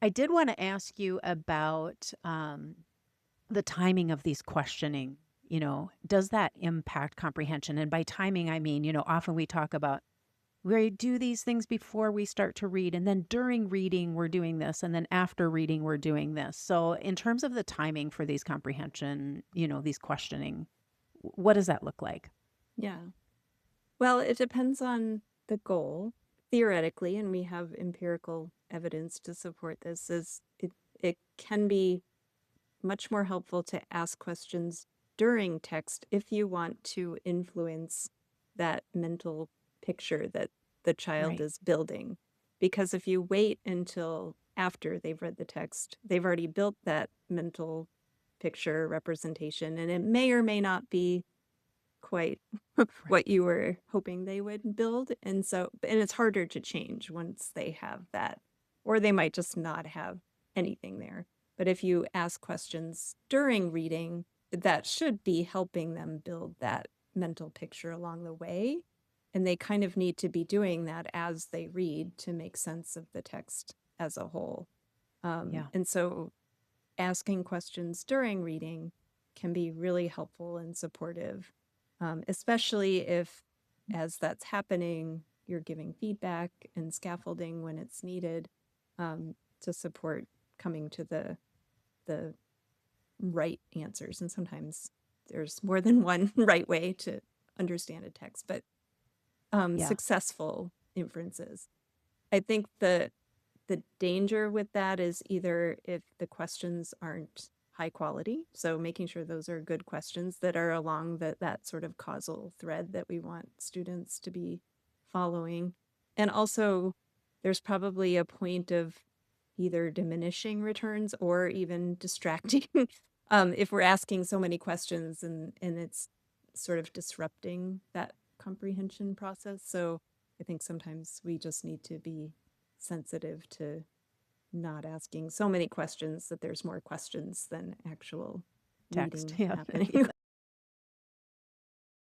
I did want to ask you about the timing of these questioning. Does that impact comprehension? And by timing, I mean, often we talk about we do these things before we start to read, and then during reading, we're doing this, and then after reading, we're doing this. So, in terms of the timing for these comprehension, these questioning, what does that look like? Yeah. Well, it depends on the goal. Theoretically, and we have empirical evidence to support this, is it can be much more helpful to ask questions during text if you want to influence that mental picture that the child Right. is building. Because if you wait until after they've read the text, they've already built that mental picture representation, and it may or may not be quite Right. what you were hoping they would build. And it's harder to change once they have that, or they might just not have anything there. But if you ask questions during reading, that should be helping them build that mental picture along the way. And they kind of need to be doing that as they read to make sense of the text as a whole. Yeah. And so asking questions during reading can be really helpful and supportive, especially if, as that's happening, you're giving feedback and scaffolding when it's needed, to support coming to the right answers. And sometimes there's more than one right way to understand a text, but Yeah. successful inferences. I think the danger with that is either if the questions aren't high quality, so making sure those are good questions that are along that sort of causal thread that we want students to be following. And also, there's probably a point of either diminishing returns or even distracting if we're asking so many questions and it's sort of disrupting that comprehension process. So I think sometimes we just need to be sensitive to not asking so many questions that there's more questions than actual Text. reading Yeah. happening.